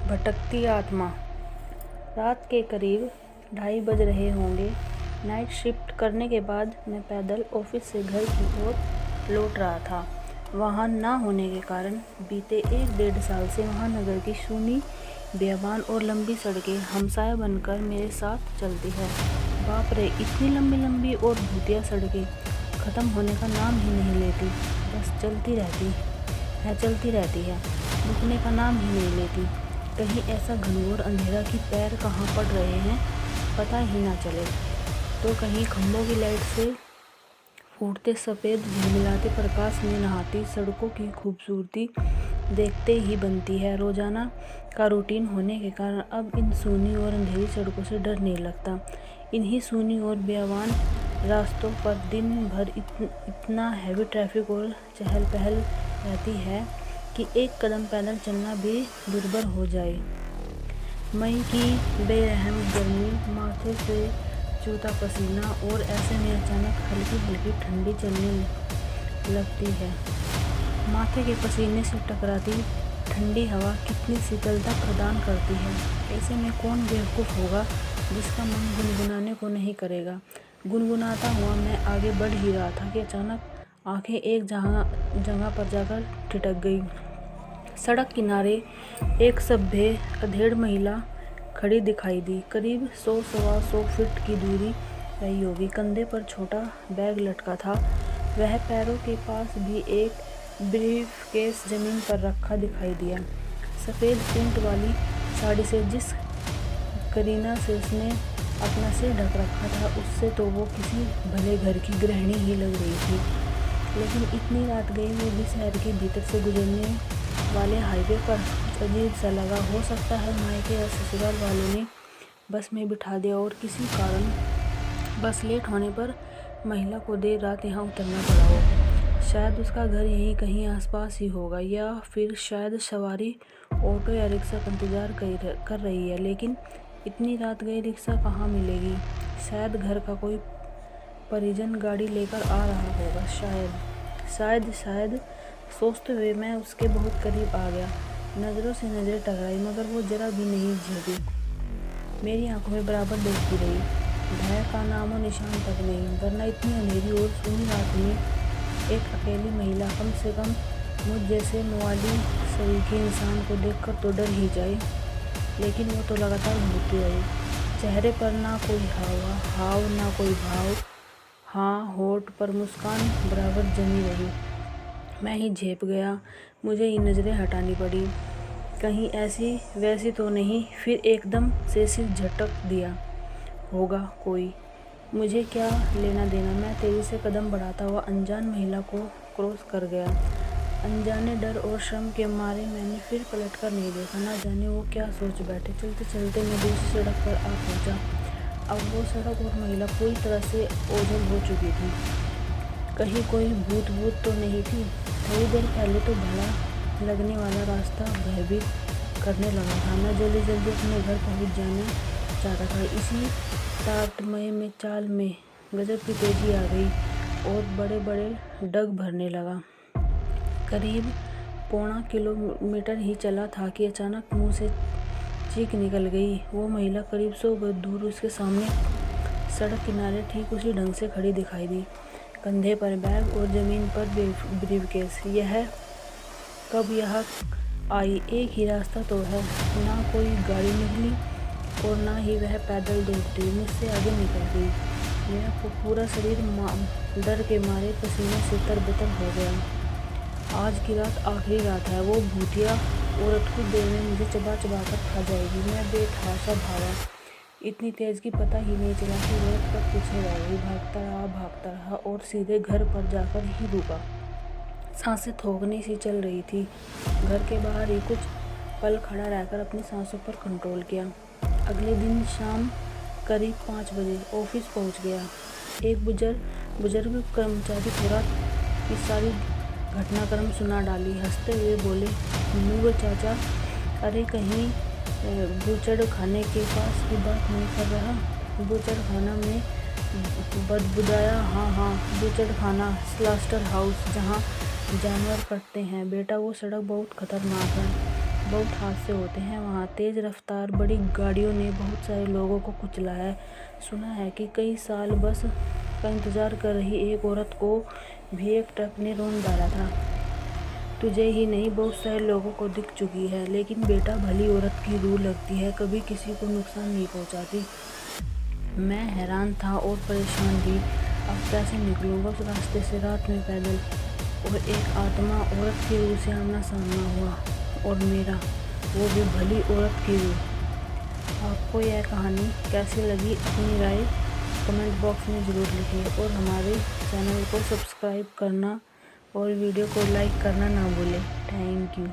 भटकती आत्मा। रात के करीब 2:30 बज रहे होंगे। नाइट शिफ्ट करने के बाद मैं पैदल ऑफिस से घर की ओर लौट रहा था। वाहन ना होने के कारण बीते 1-1.5 साल से महानगर की सूनी बेयाबान और लंबी सड़कें हमसाया बनकर मेरे साथ चलती है। बाप रे, इतनी लंबी लंबी और भूतिया सड़कें ख़त्म होने का नाम ही नहीं लेती। बस चलती रहती है, रुकने का नाम ही नहीं लेती। कहीं ऐसा घनघोर अंधेरा कि पैर कहाँ पड़ रहे हैं पता ही ना चले, तो कहीं खंभों की लाइट से फूटते सफ़ेद झिलमिलाते प्रकाश में नहाती सड़कों की खूबसूरती देखते ही बनती है। रोजाना का रूटीन होने के कारण अब इन सूनी और अंधेरी सड़कों से डर नहीं लगता। इन्हीं सूनी और बेयाबान रास्तों पर दिन भर इतना हैवी ट्रैफिक और चहल पहल रहती है कि एक कदम पैदल चलना भी दुर्भर हो जाए। मई की बेरहम गर्मी, माथे से चूता पसीना और ऐसे में अचानक हल्की हल्की ठंडी चलने लगती है। माथे के पसीने से टकराती ठंडी हवा कितनी शीतलता प्रदान करती है। ऐसे में कौन बेवकूफ़ होगा जिसका मन गुनगुनाने को नहीं करेगा। गुनगुनाता हुआ मैं आगे बढ़ ही रहा था कि अचानक आंखें एक जगह पर जाकर ठिठक गई। सड़क किनारे एक सभ्य अधेड़ महिला खड़ी दिखाई दी। करीब 100-125 फीट की दूरी रही होगी। कंधे पर छोटा बैग लटका था। वह पैरों के पास भी एक ब्रीफकेस जमीन पर रखा दिखाई दिया। सफ़ेद प्रिंट वाली साड़ी से जिस करीना से उसने अपना सिर ढक रखा था, उससे तो वो किसी भले घर की गृहिणी ही लग रही थी। लेकिन इतनी रात गई, वो भी शहर के भीतर से गुजरने वाले हाईवे पर। अजीब सा लगा। हो सकता है मायके या ससुराल वालों ने बस में बिठा दिया और किसी कारण बस लेट होने पर महिला को देर रात यहाँ उतरना पड़ा हो। शायद उसका घर यहीं कहीं आसपास ही होगा, या फिर शायद सवारी ऑटो या रिक्शा का इंतज़ार कर रही है। लेकिन इतनी रात गई रिक्शा कहाँ मिलेगी। शायद घर का कोई परिजन गाड़ी लेकर आ रहा होगा। शायद सोचते हुए मैं उसके बहुत करीब आ गया। नज़रों से नज़रें टकराई, मगर वो जरा भी नहीं झुकी। मेरी आंखों में बराबर देखती रही। भय का नामो निशान तक नहीं। वरना इतनी अंधेरी और सूनी रात में एक अकेली महिला, कम से कम मुझ जैसे मवाली शरीर के इंसान को देखकर तो डर ही जाए। लेकिन वो तो लगातार घूरती रही। चेहरे पर ना कोई हाव ना कोई भाव। हाँ, होठ पर मुस्कान बराबर जमी रही। मैं ही झेप गया। मुझे ही नज़रें हटानी पड़ी, कहीं ऐसी वैसी तो नहीं। फिर एकदम से सिर झटक दिया होगा कोई। मुझे क्या लेना देना। मैं तेजी से कदम बढ़ाता हुआ अनजान महिला को क्रॉस कर गया। अनजाने डर और शर्म के मारे मैंने फिर पलट कर नहीं देखा। ना जाने वो क्या सोच बैठे। चलते चलते मैं दूसरी सड़क पर आ पहुंचा। अब वो सड़क और महिला पूरी तरह से ओझल हो चुकी थी। कहीं कोई भूत तो नहीं थी। थोड़ी देर पहले तो भला लगने वाला रास्ता भयभीत करने लगा था। मैं जल्दी अपने घर पहुंच जाना चाहता था। इसी ताकतमय में चाल में गजब की तेजी आ गई और बड़े बड़े डग भरने लगा। करीब 1.25 किलोमीटर ही चला था कि अचानक मुंह से चीख निकल गई। वो महिला करीब 100 गज दूर उसके सामने सड़क किनारे ठीक उसी ढंग से खड़ी दिखाई दी। कंधे पर बैग और ज़मीन पर ब्रीफकेस। यह कब यहाँ आई? एक ही रास्ता तो है। ना कोई गाड़ी निकली और ना ही वह पैदल दौड़ती मुझसे आगे निकल गई। मेरा पूरा शरीर डर के मारे पसीने से तरबतर हो गया। आज की रात आखिरी रात है। वो भूतिया औरत कुछ देर में मुझे चबा कर खा जाएगी। मैं बेतहाशा भागा। इतनी तेज़ की पता ही नहीं चला कि औरत कब पीछे रह गई। भागता रहा और सीधे घर पर जाकर ही रुका। सांसें थोकनी सी चल रही थी। घर के बाहर ही कुछ पल खड़ा रहकर अपनी सांसों पर कंट्रोल किया। अगले दिन शाम करीब 5 बजे ऑफिस पहुंच गया। एक बुजुर्ग कर्मचारी थोड़ा की सारी घटनाक्रम सुना डाली। हंसते हुए बोले, नूर चाचा, अरे कहीं बूचड़ खाने के पास की बात नहीं कर रहा? बूचड़ खाना में बदबुदाया? हाँ, बूचड़ खाना, स्लास्टर हाउस, जहाँ जानवर कटते हैं। बेटा, वो सड़क बहुत खतरनाक है। बहुत हादसे होते हैं वहाँ। तेज़ रफ्तार बड़ी गाड़ियों ने बहुत सारे लोगों को कुचला है। सुना है कि कई साल बस का इंतज़ार कर रही एक औरत को भी एक ट्रक ने रौंद डाला था। तुझे ही नहीं बहुत सारे लोगों को दिख चुकी है, लेकिन बेटा भली औरत की रूह लगती है, कभी किसी को नुकसान नहीं पहुंचाती। मैं हैरान था और परेशान भी। अब कैसे निकलूँगा उस रास्ते से रात में पैदल। और एक आत्मा औरत की रूह से आमना सामना हुआ, और मेरा वो भी भली औरत की रूह। आपको यह कहानी कैसी लगी अपनी राय कमेंट बॉक्स में ज़रूर लिखिए, और हमारे चैनल को सब्सक्राइब करना और वीडियो को लाइक करना ना भूलें। Thank you.